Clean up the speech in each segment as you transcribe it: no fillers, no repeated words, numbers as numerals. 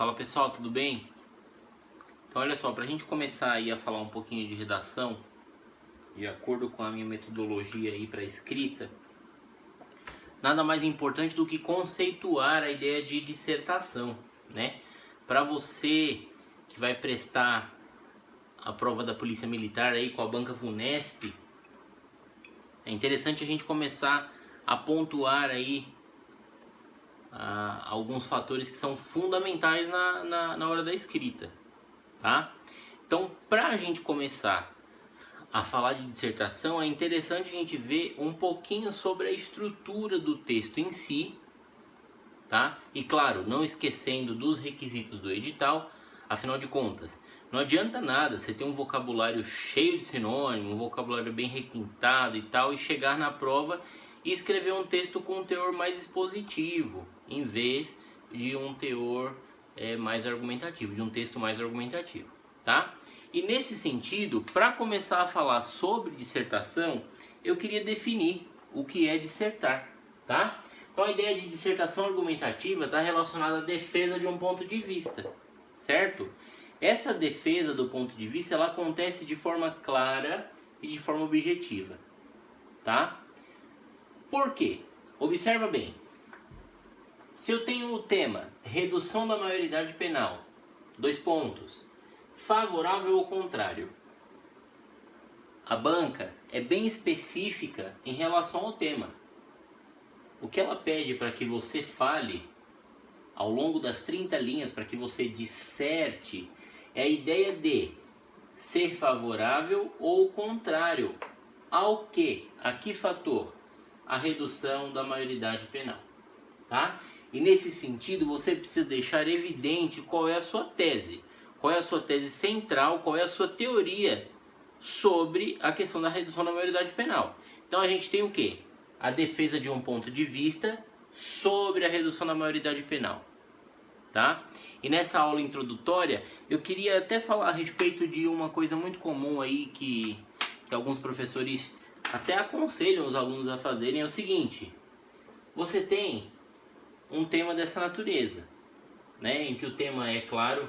Fala pessoal, tudo bem? Então olha só, para a gente começar aí a falar um pouquinho de redação, de acordo com a minha metodologia aí para escrita, nada mais importante do que conceituar a ideia de dissertação, né? Para você que vai prestar a prova da Polícia Militar aí com a banca VUNESP, é interessante a gente começar a pontuar aí alguns fatores que são fundamentais na hora da escrita, tá? Então, para a gente começar a falar de dissertação, é interessante a gente ver um pouquinho sobre a estrutura do texto em si, tá? E claro, não esquecendo dos requisitos do edital, afinal de contas, não adianta nada você ter um vocabulário cheio de sinônimo, um vocabulário bem requintado e tal, e chegar na prova e escrever um texto com um teor mais expositivo, em vez de um teor mais argumentativo, de um texto mais argumentativo, tá? E nesse sentido, para começar a falar sobre dissertação, eu queria definir o que é dissertar, tá? Então a ideia de dissertação argumentativa está relacionada à defesa de um ponto de vista, certo? Essa defesa do ponto de vista, ela acontece de forma clara e de forma objetiva, tá? Por quê? Observa bem. Se eu tenho o tema redução da maioridade penal, 2 pontos, favorável ou contrário, a banca é bem específica em relação ao tema. O que ela pede para que você fale ao longo das 30 linhas, para que você disserte, é a ideia de ser favorável ou contrário ao que? A que fator? A redução da maioridade penal, tá? E nesse sentido você precisa deixar evidente qual é a sua tese, qual é a sua tese central, qual é a sua teoria sobre a questão da redução da maioridade penal. Então a gente tem o quê? A defesa de um ponto de vista sobre a redução da maioridade penal, tá? E nessa aula introdutória eu queria até falar a respeito de uma coisa muito comum aí que alguns professores até aconselham os alunos a fazerem, é o seguinte: você tem um tema dessa natureza, né, em que o tema é claro,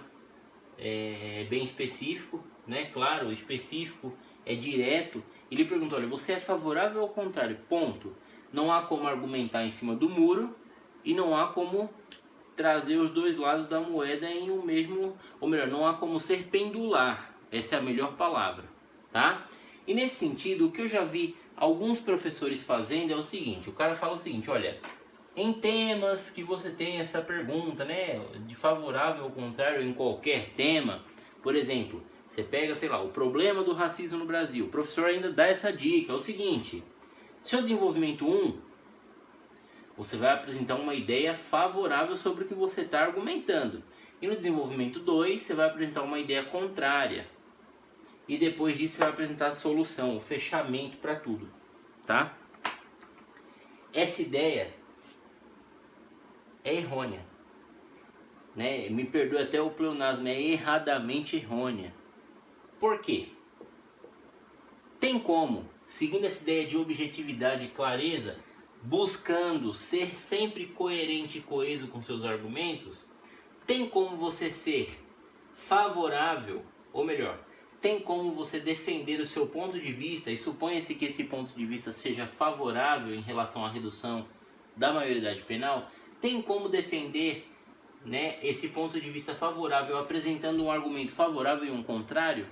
é bem específico, né, claro, específico, é direto. Ele pergunta: olha, você é favorável ou contrário? Ponto. Não há como argumentar em cima do muro e não há como trazer os dois lados da moeda em um mesmo, ou melhor, não há como ser pendular. Essa é a melhor palavra, tá? E nesse sentido, o que eu já vi alguns professores fazendo é o seguinte: o cara fala o seguinte, olha, em temas que você tem essa pergunta, né, de favorável ou contrário em qualquer tema, por exemplo, você pega, sei lá, o problema do racismo no Brasil, o professor ainda dá essa dica, é o seguinte: seu desenvolvimento 1, você vai apresentar uma ideia favorável sobre o que você está argumentando, e no desenvolvimento 2, você vai apresentar uma ideia contrária, e depois disso você vai apresentar a solução, o fechamento para tudo, tá? Essa ideia é errônea, né? Me perdoe até o pleonasmo, é erradamente errônea. Por quê? Tem como, seguindo essa ideia de objetividade e clareza, buscando ser sempre coerente e coeso com seus argumentos, tem como você ser favorável, ou melhor, tem como você defender o seu ponto de vista, e suponha-se que esse ponto de vista seja favorável em relação à redução da maioridade penal, tem como defender, né, esse ponto de vista favorável apresentando um argumento favorável e um contrário?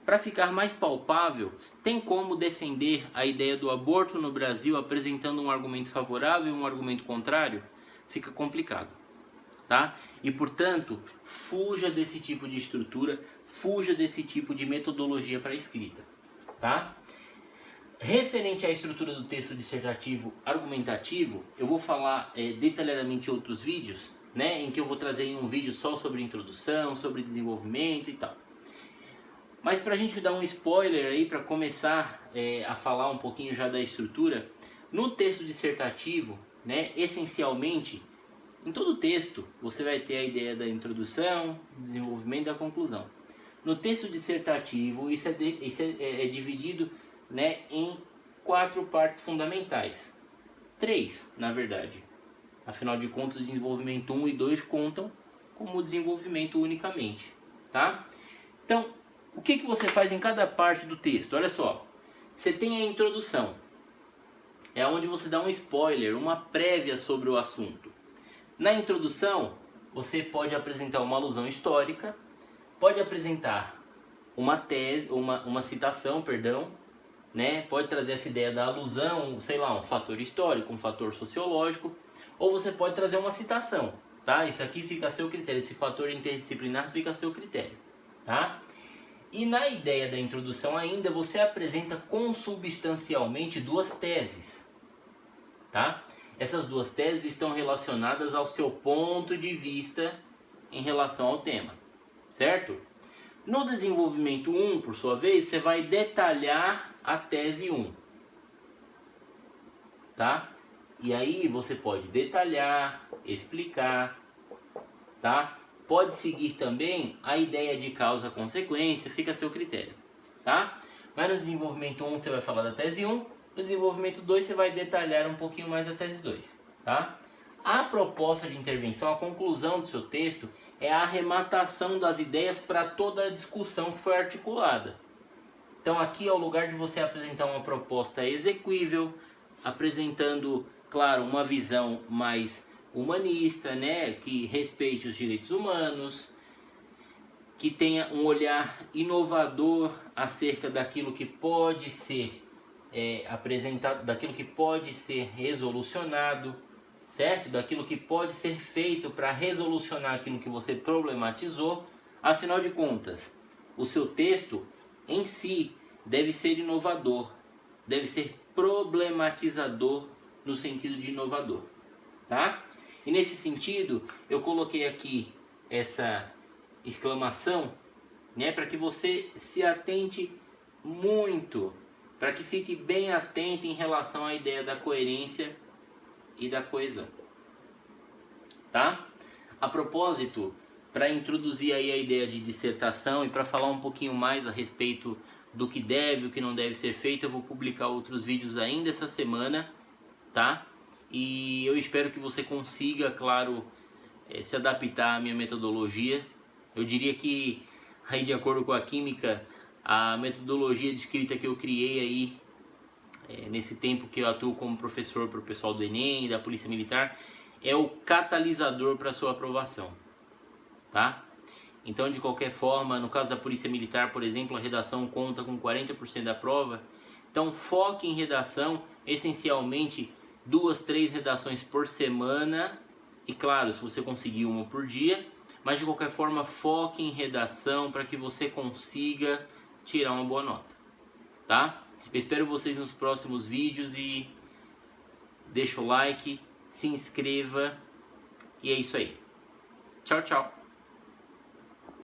Para ficar mais palpável, tem como defender a ideia do aborto no Brasil apresentando um argumento favorável e um argumento contrário? Fica complicado, tá? E portanto, fuja desse tipo de estrutura, fuja desse tipo de metodologia para escrita, tá? Referente à estrutura do texto dissertativo argumentativo, eu vou falar detalhadamente em outros vídeos, né, em que eu vou trazer um vídeo só sobre introdução, sobre desenvolvimento e tal. Mas para a gente dar um spoiler aí, para começar a falar um pouquinho já da estrutura, no texto dissertativo, né, essencialmente, em todo texto você vai ter a ideia da introdução, desenvolvimento e da conclusão. No texto dissertativo isso é dividido, né, em 4 partes fundamentais. 3, na verdade. Afinal de contas, o desenvolvimento 1 e 2 contam como o desenvolvimento unicamente, tá? Então, o que você faz em cada parte do texto? Olha só, você tem a introdução, é onde você dá um spoiler, uma prévia sobre o assunto. Na introdução, você pode apresentar uma alusão histórica, pode apresentar uma tese, uma citação, perdão, né? Pode trazer essa ideia da alusão, sei lá, um fator histórico, um fator sociológico, ou você pode trazer uma citação, tá? Isso aqui fica a seu critério, esse fator interdisciplinar fica a seu critério, tá? E na ideia da introdução ainda, você apresenta consubstancialmente duas teses, tá? Essas duas teses estão relacionadas ao seu ponto de vista em relação ao tema, certo? No desenvolvimento 1, por sua vez, você vai detalhar a tese 1, tá? E aí você pode detalhar, explicar, tá? Pode seguir também a ideia de causa-consequência, fica a seu critério, tá? Mas no desenvolvimento 1 você vai falar da tese 1, no desenvolvimento 2 você vai detalhar um pouquinho mais a tese 2, tá? A proposta de intervenção, a conclusão do seu texto, é a arrematação das ideias para toda a discussão que foi articulada. Então aqui é o lugar de você apresentar uma proposta exequível, apresentando, claro, uma visão mais humanista, né, que respeite os direitos humanos, que tenha um olhar inovador acerca daquilo que pode ser apresentado, daquilo que pode ser resolucionado, certo? Daquilo que pode ser feito para resolucionar aquilo que você problematizou. Afinal de contas, o seu texto em si deve ser inovador, deve ser problematizador no sentido de inovador, tá? E nesse sentido, eu coloquei aqui essa exclamação, né, para que você se atente muito, para que fique bem atento em relação à ideia da coerência e da coesão, tá? A propósito, para introduzir aí a ideia de dissertação e para falar um pouquinho mais a respeito do que deve e o que não deve ser feito, eu vou publicar outros vídeos ainda essa semana, tá? E eu espero que você consiga, claro, se adaptar à minha metodologia. Eu diria que, aí de acordo com a química, a metodologia de escrita que eu criei aí, nesse tempo que eu atuo como professor para o pessoal do Enem e da Polícia Militar, é o catalisador para a sua aprovação, tá? Então, de qualquer forma, no caso da Polícia Militar, por exemplo, a redação conta com 40% da prova. Então, foque em redação, essencialmente 2, 3 redações por semana. E claro, se você conseguir uma por dia, mas de qualquer forma, foque em redação para que você consiga tirar uma boa nota, tá? Eu espero vocês nos próximos vídeos e deixa o like, se inscreva e é isso aí. Tchau, tchau!